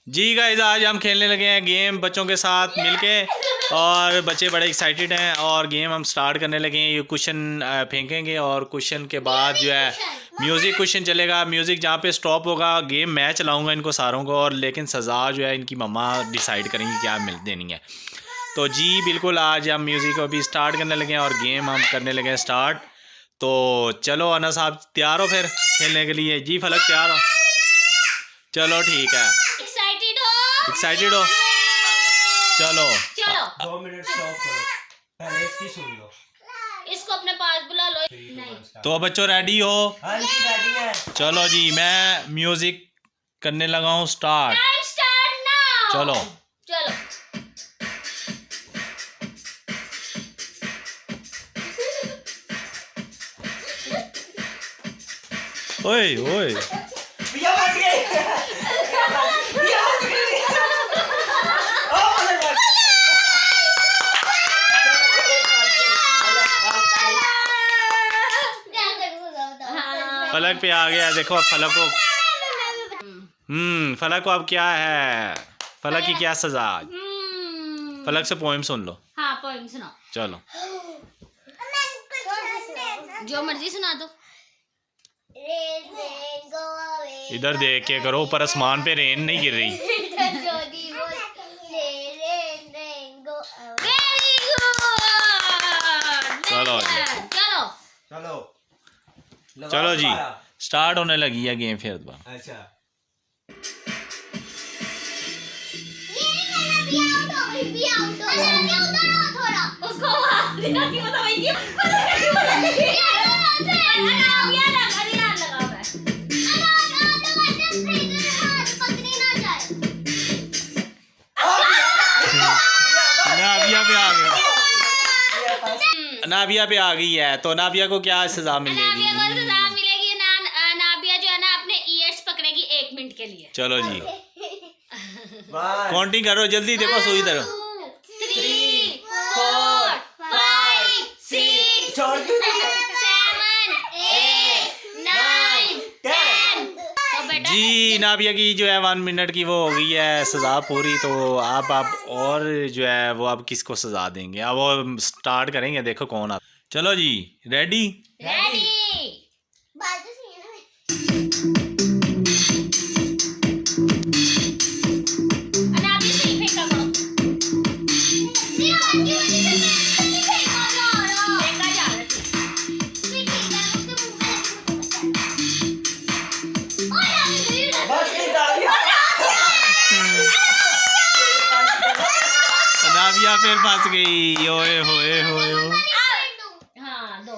जी guys, आज हम खेलने लगे हैं गेम बच्चों के साथ मिलके और बच्चे बड़े एक्साइटेड हैं और गेम हम स्टार्ट करने लगे हैं। ये क्वेश्चन फेंकेंगे और क्वेश्चन के बाद जो है म्यूज़िक क्वेश्चन चलेगा। म्यूज़िक जहाँ पे स्टॉप होगा गेम मैं चलाऊंगा इनको सारों को, और लेकिन सज़ा जो है इनकी मम्मा डिसाइड करेंगी क्या मिल देनी है। तो जी बिल्कुल, आज हम म्यूज़िक को अभी स्टार्ट करने लगे हैं और गेम हम करने लगे हैं स्टार्ट। तो चलो अना साहब तैयार हो फिर खेलने के लिए? जी फलक तैयार हो? चलो ठीक है, एक्साइटेड हो? चलो 2 मिनट स्टॉप करो, पहले इसकी सुन लो, इसको अपने पास बुला लो। नहीं तो बच्चों रेडी हो? हाँ जी रेडी है। चलो जी मैं म्यूजिक करने लगा हूँ स्टार्ट। Time start now. चलो चलो ओए ओए भैया बच गए, भैया बच गए। ओ फलक पे आ गया। देखो फलक को, फलक को अब क्या है, फलक की क्या सजा? फलक से पोएम सुन लो। हाँ पोएम सुनाओ। चलो जो मर्जी सुना दो। इधर देख के करो, ऊपर आसमान पे रेन नहीं गिर रही। चलो जी चलो चलो जी स्टार्ट होने लगी है गेम फिर दोबारा। अच्छा नाबिया पे आ गई है, तो नाबिया को क्या सजा मिलेगी? नाबिया को सजा मिलेगी नाबिया जो है ना अपने ईयर्स पकड़ेगी 1 मिनट के लिए। चलो जी काउंटिंग करो जल्दी, देखो सुई तरह 3 4 5 6 7 8 9 10। जी नाबिया की जो है 1 मिनट की वो हो गई है सज़ा पूरी। तो आप और जो है वो आप किसको सज़ा देंगे? अब वो स्टार्ट करेंगे, देखो कौन आता। चलो जी रेडी रेडी। नाबिया फिर फंस गई। ओए होए होए हो। हाँ दो।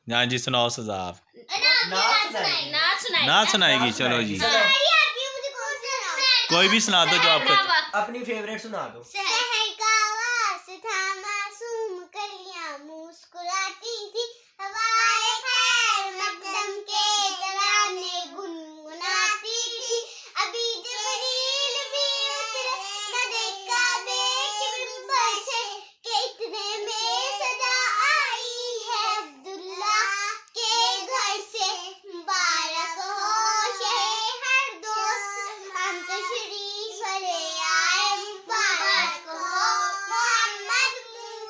हाँ जी सुनाओ सजा आप। ना सुनाएगी? चलो जी कोई भी सुना दो जो आपको। अपनी फेवरेट सुना दो। मुस्कुराती थी हवाएं खैर मकदम के तराने गुनगुनाती थी। अभी जबरील भी उतरे न देखा बेकिबर से कि इतने में सदा आई है अब्दुल्ला के घर से। मुबारक हो शहर दोस्त हम तो शरीफ भरे आए। मुबारक हो मोहम्मद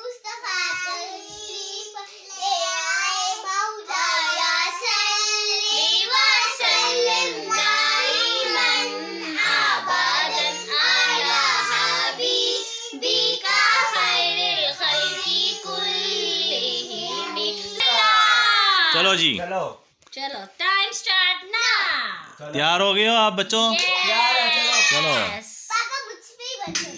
मुस्तफा तशरीफ ले आए। मौलाया सल्ली व सल्लिम दाइमन अबदन अला हबीबिका खैरिल खल्की कुल्लिहिम। चलो जी चलो टाइम स्टार्ट नाउ। तैयार हो गए हो आप बच्चों? तैयार है, चलो। चलो पापा मुझ पे ही बैठो।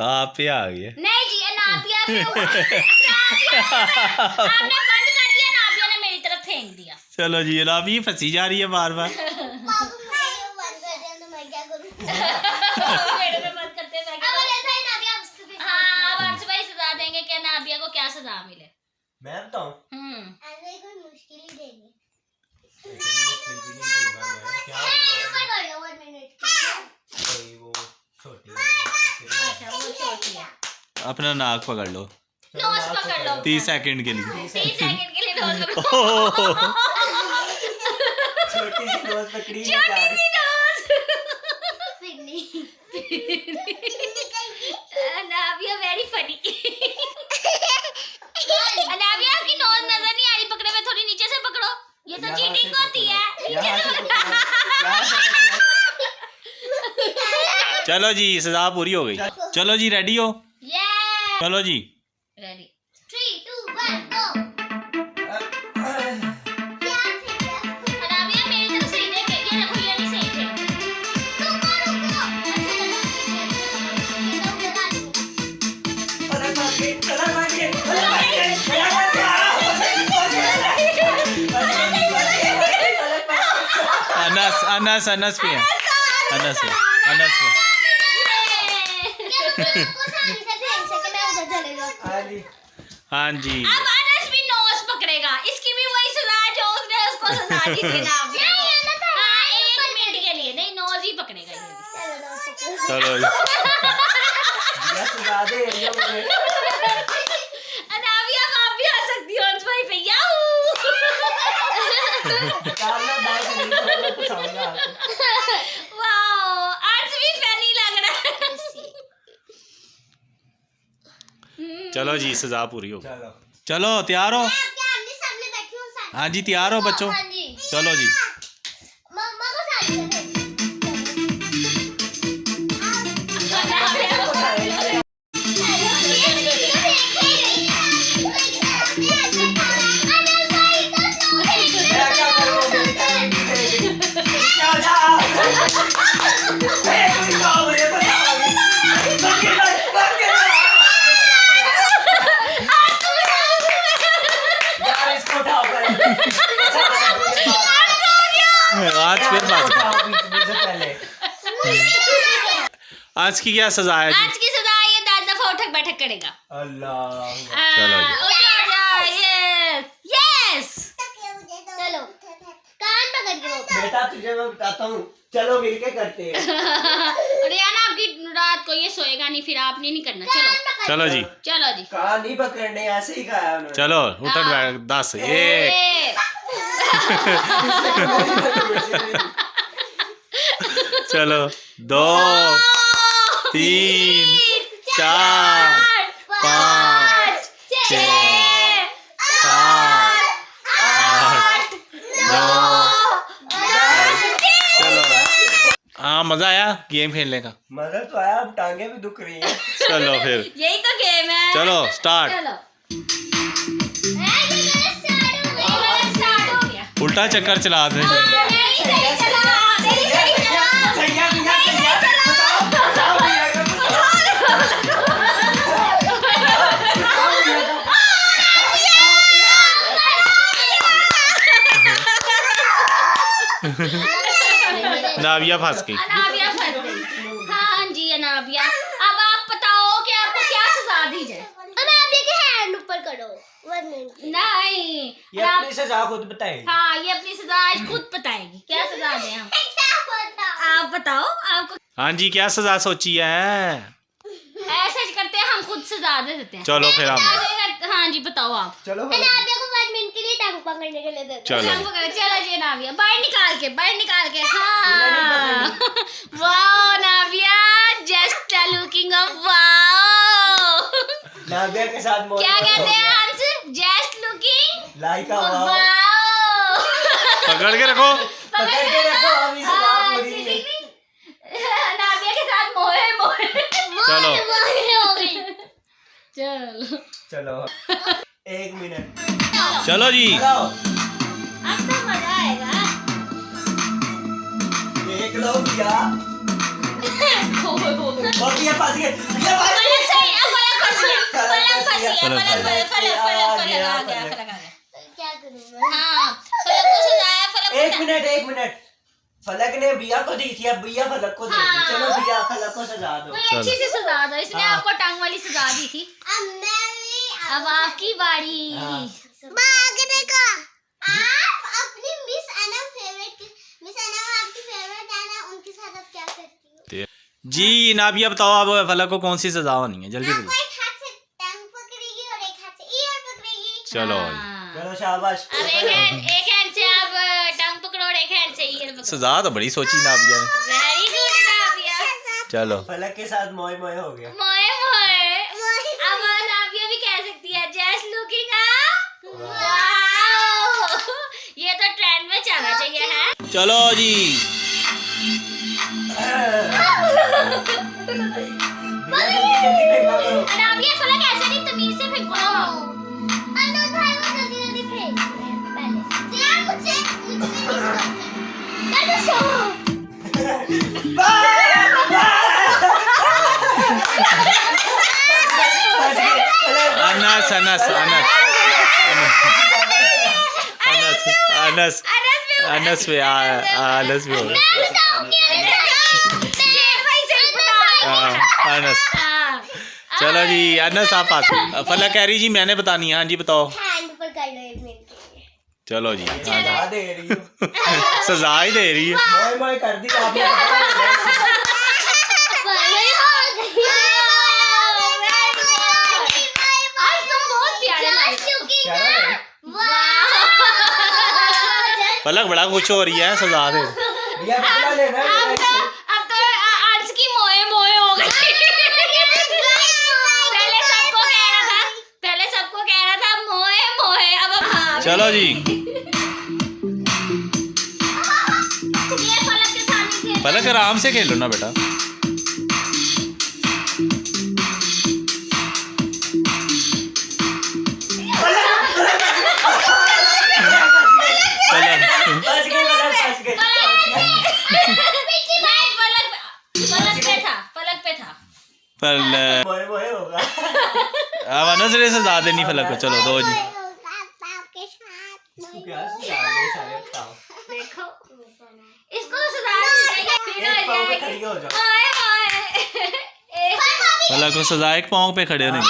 आप पे आ गई है। नहीं जी नाबिया पे हुआ। आपने बंद कर दिया, नाबिया ने मेरी तरफ फेंक दिया। चलो जी अब ये फंसी जा रही है बार बार। पापा मुझे बंद कर दिया तो मैं क्या करूं? पेड़ में बंद करते हैं। हाँ अब अंश भाई सजा देंगे कि नाबिया को क्या सजा मिले। मैं बताऊं? ऐसे कोई मुश्किल ही देंगे। मुश्किल भी नहीं दूंगा मैं, क्या होगा? अपना नाक पकड़ लो नोज पकड़ लो 30 सेकंड के लिए। 30 सेकंड के लिए नोज पकड़ो। छोटी सी नोज पकड़ी नहीं जा छोटी रही। सी nose. Anabia very funny. Anabia आपकी नोज नजर नहीं आ रही पकड़े में, थोड़ी नीचे से पकड़ो, ये तो यहाँ से चीटिंग होती है। यहाँ से नीचे से पकड़ो, यहाँ से पकड़ो। चलो जी सजा पूरी हो गई। चलो जी रेडी हो? Yes! चलो जी रेडी 3 2 1 go क्या थे अनाबिया मेरी तरफ से देख के ये देखो, ये नहीं सही थे। रुको पलक मार के, पलक मार के, पलक मार के, पलक मार के, अनस अनस अनस पे है, अनस पे, अनस पे। हाँ जी अब अनस भी नोज पकड़ेगा, इसकी भी वही सजा है जो उसने उसको सजा दी थी ना। हाँ 1 मिनट के लिए नहीं, नोज ही पकड़ेगा ये भी। चलो जी दिया सजा दे ये मुझे। अनाबिया आप भी आ सकती हो अंश भाई पे। याहू निकालना बाहर से नहीं तो मैं पुछाऊंगा आपको। वाओ अंश भी फनी लग रहा है। चलो जी सजा पूरी हो गई। चलो चलो तैयार हो? सामने बैठी हूँ साथ हाँ जी तैयार हो बच्चों? हाँ जी चलो जी मम्मा को साथ में मैं क्या करूँ मेरी टाइम नहीं रहेगी। क्या जा तुम जाओ मुझे बताओगे यार इसको उठाओ पहले। आज फिर बात उठाओ मुझे पहले। आज की क्या सजा है जी? आज की सजा ये 10 दफा उठक बैठक करेगा। अल्लाह चलो जी। यस यस चलो कान पकड़ के रोको बेटा तुझे मैं बताता हूँ, चलो मिलके करते हैं। अरे यार आपकी रात को ये सोएगा नहीं, फिर आपने नहीं करना। चलो चलो जी चलो जी कहा नहीं पकड़ने, ऐसे ही कहा है उन्होंने। चलो उठक बैठ 10 1 चलो 2 3 4 5 6 7 8 9 चलो। हाँ मजा आया गेम खेलने का? मजा तो आया, अब टांगे भी दुख रही हैं। चलो फिर यही तो गेम है। चलो स्टार्ट। चलो स्टार्ट हो गया। उल्टा चक्कर चला दे। नहीं सही चला, नहीं सही चला। सैया भैया सैया बताओ बताओ भैया का नाविया फंस गई। अनाबिया फंस गई। हाँ जी अनाबिया, अब आप बताओ कि आपको क्या सजा दी जाए। अनाबिया के हैंड ऊपर करो 1 मिनट नहीं ये अपनी सजा खुद बताएगी। हाँ ये अपनी सजा आज खुद बताएगी। क्या सजा दें हम? आप बताओ आपको। हाँ जी क्या सजा सोची है? ऐसे करते हैं हम, खुद सजा दे देते हैं। चलो फिर हम हाँ जी बताओ आप। चलो अनाबिया को 1 मिनट के लिए टांग पकड़ने के लिए दे दो चलो चलो जी नाविया बाहर निकाल के हाँ wow Navia just looking of wow. Navia के साथ मौज क्या मत कहते हो हैं गया। अंश? जस्ट लुकिंग लाइक का वाओ वाओ। पकड़ के रखो। पकड़ के रखो, अभी सजा हाँ, पूरी नहीं। नाविया के साथ मोहे चलो हो गई चलो चलो 1 मिनट चलो जी लगाओ। अब तो मजा आएगा। देख लो भैया और ये फंस गए, ये फंस गए। पलक सही, अब पलक फंस गया, पलक फंस गया, पलक पलक फंस आ गया, पलक आ गया। क्या करूं मैं हाँ फलक को सजाया, फलक एक मिनट फलक ने भैया को दी थी, अब भैया फलक को दे दी। हाँ। चलो भैया फलक को सजा दो। कोई अच्छी सी सजा दो, इसने हाँ। आपको टांग वाली सजा दी थी। अब मैं भी अब आपकी बारी। हाँ। भागने का आप अपनी मिस अना आपकी फेवरेट है ना, उनके साथ आप क्या करती हो? जी नाबिया बताओ अब फलक को कौन सी सजा होनी है? जल्दी आपको बताओ। एक हाथ चलो चलो शाबाश। अब एक हैंड से आप टंग पकड़ो और एक हैंड से ईयर पकड़ो। सजा तो बड़ी सोची नाबिया ने। Very good Nabia. चलो फलक के साथ मोए मोए हो गया। मोए मोए। अब नाबिया भी कह सकती है जस्ट लुकिंग अप। वाओ, ये तो ट्रेंड में चलना चाहिए है। चलो जी जल्दी फेंका करो। नाबिया फलक ऐसे नहीं, तमीज से फेंको। अनु भाई वो जल्दी फेंक पहले यार मुझे कर दो। अनस अनस अनस अनस अनस पे अनस पे हो अनस। चलो जी अनस आप पास। फलक कह रही जी मैंने बतानी है। हाँ जी बताओ। हैंड पर कर लो 1 मिनट के लिए। चलो जी सजा दे रही हूँ। सजा ही दे रही है। मोए मोए कर दी आपने। आज तुम बहुत प्यारे लग रहे हो। क्या है? फलक बड़ा खुश हो रही है। सजा दे। भैया बदला लेना है। अब तो अर्ज की मोए मोए हो गई। पहले सबको कह रहा था मोए मोए, अब हाँ। चलो जी ये फलक के साथ नहीं खेल। फलक आराम से खेलो ना बेटा। बच गए बच गए। नहीं, फलक पे था। पर मोए मोए होगा। अब अनस ने सजा देनी फलक को। चलो दो जी। आपके साथ क्या सारे सारे बताओ। देखो इसको सजा देंगे फिर एक आ पाँव पे जाएगी। खड़ी हो जाओ। हाय हाय। फलक को सजा एक पाँव पे खड़े होने की।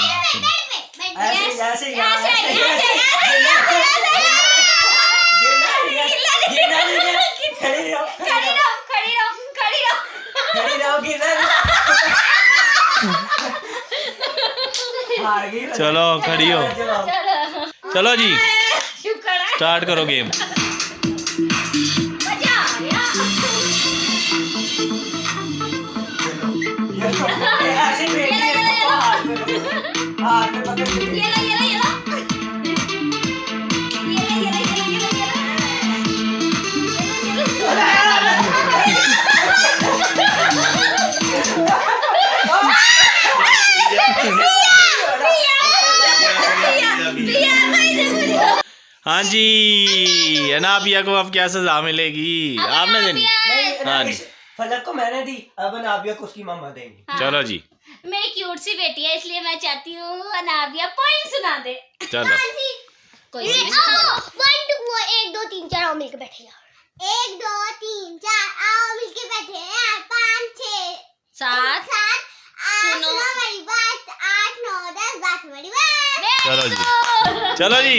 ऐसे ऐसे ऐसे, खड़ी रहो खड़ी रहो। खड़ी रहो गिरना हार गई। चलो खड़ी हो। चलो चलो जी शुक्र है। स्टार्ट करो गेम। मजा आ गया। ऐसे बैठिए इसको हाथ में पकड़ के। ये लो। हाँ जी अनाबिया को अब क्या सजा मिलेगी? आपने देनी? हाँ जी फलक को मैंने दी, अब अनाबिया को उसकी मम्मा देंगी। हाँ। चलो जी मेरी क्यूट सी बेटी है इसलिए मैं चाहती हूँ अनाबिया पॉइंट सुना दे। चलो कोई 1 2 3 4 आओ मिलके बैठे यार। 1 2 3 4 आओ मिलके बैठे यार। 5 6 सात 7 सुनो। मेरी बात 8 9 10 बात मेरी बात। चलो जी चलो जी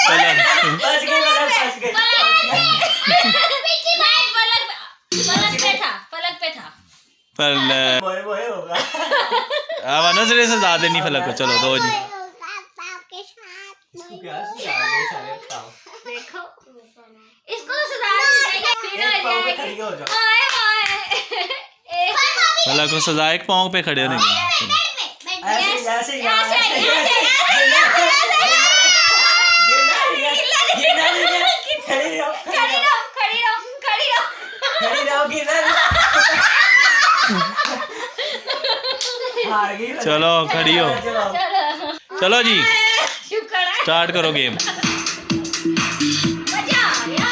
चलो बच गए बच गए। फलक पे था। पर मोए मोए होगा। अब अनस ने सजा देनी फलक को। चलो दो जी आपके साथ क्या सारे सारे बताओ। देखो इसको सजा देंगे फिर आ एक पाँव पे जाएगी। खड़ी हो जाओ। हाय हाय। फलक को सजा एक पाँव पे खड़े होने की। ऐसे ऐसे खड़ी रहो गिरना हार गई। चलो खड़ी हो। चलो जी शुक्र है। स्टार्ट करो गेम। मजा आ गया।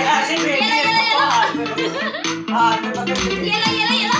ऐसे बैठिए इसको हाथ में पकड़ के। ये लो।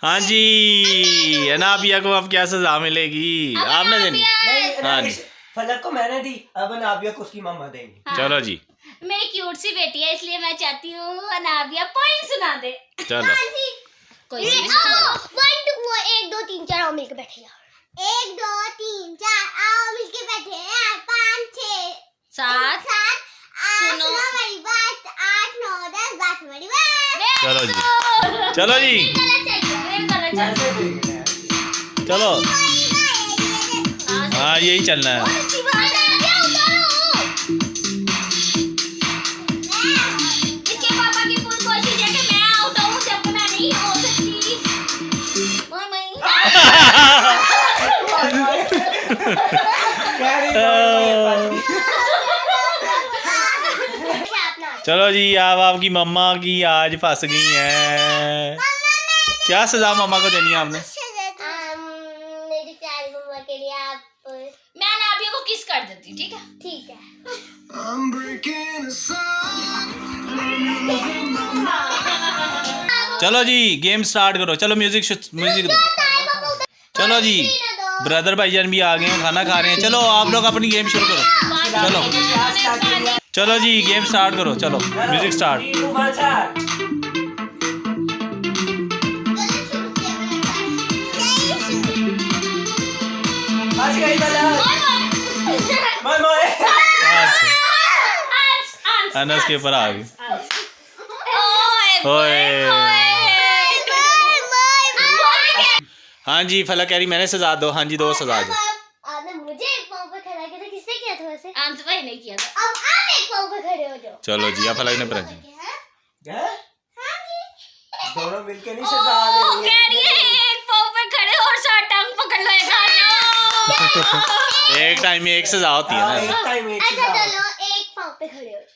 हाँ जी अनाबिया को अब क्या सजा मिलेगी? आपने देनी? नहीं हाँ जी फलक को मैंने दी, अब अनाबिया को उसकी मम्मा देंगी। चलो जी मेरी क्यूट सी बेटी है, इसलिए मैं चाहती हूँ अनाबिया पोइम सुना दे। चलो कोई ये आओ 1 2 वो 1 2 3 4 आओ मिलके बैठे यार 1 2 3 4 आओ मिलके बैठे यार 5 6 7 सुनो मेरी बात 8 9 10 बात मेरी बात चलो जी, चलो जी, ऐसे फेंकना है। चलो। हाँ यही चलना है। अच्छी बात है, ये उतारो। इसके पापा की फुल कोशिश है कि मैं आउट हूँ, जब मैं नहीं हो सकती। मम्मी। कैरी चलो जी, अब आपकी मम्मा की आज फंस गई हैं। क्या सजा मम्मा को देनी है आपने? मेरी प्यारी मम्मा के लिए आप मैं अनाबिया को किस कर देती हूँ, ठीक है? ठीक है चलो जी, गेम स्टार्ट करो। चलो म्यूजिक म्यूजिक दो। चलो जी, ब्रदर भाईजान भी आ गए हैं, खाना खा रहे हैं। चलो आप लोग अपनी गेम शुरू करो। चलो चलो जी, गेम स्टार्ट करो। चलो म्यूजिक स्टार्ट। अनस के ऊपर आ गई। ओए। हाँ जी फलक कह रही मैंने सजा दो। हाँ जी, 2 सजा दो। आपने मुझे एक पाँव पे खड़ा किया था, किसने किया था वैसे? आंसर भाई ने किया था। अब आप एक पाँव पे खड़े हो जाओ। चलो जी, अब फलक ने प्रश्न। दोनों मिलके नहीं ओ, सजा कह रहे रही है एक पाँव पे खड़े हो और साथ टांग पकड़ लो, एक हाथ में। एक टाइम में एक सजा होती है ना। एक टाइम एक अच्छा सजा। चलो एक पाँव पे खड़े हो जाओ।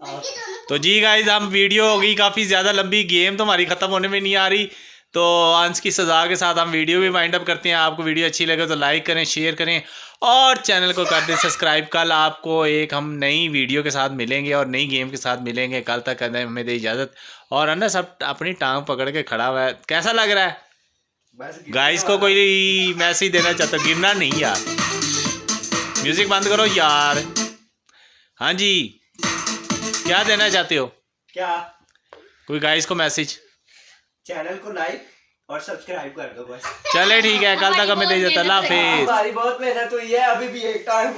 बाकी दोनों तो जी गाइज, हम वीडियो हो गई काफ़ी ज़्यादा लंबी, गेम तो हमारी ख़त्म होने में नहीं आ रही। तो अंश की सज़ा के साथ हम वीडियो भी वाइंड अप करते हैं। आपको वीडियो अच्छी लगे तो लाइक करें, शेयर करें और चैनल को कर दें सब्सक्राइब। कल आपको एक हम नई वीडियो के साथ मिलेंगे और नई गेम के साथ मिलेंगे। कल तक कहते हमें दे इजाज़त। और अन्ना सब अपनी टांग पकड़ के खड़ा हुआ है, कैसा लग रहा है? बस गाइस को कोई मैसेज देना चाहता हूँ, गिरना नहीं यार। म्यूज़िक बंद करो यार। हाँ जी, क्या देना चाहते हो? क्या? कोई गाइस को मैसेज? चैनल को लाइक और सब्सक्राइब कर दो बस। चले ठीक है, कल तक हमें दे देता। अल्लाह हाफिज़। हमारी बहुत मेहनत हुई है, अभी भी एक टाइम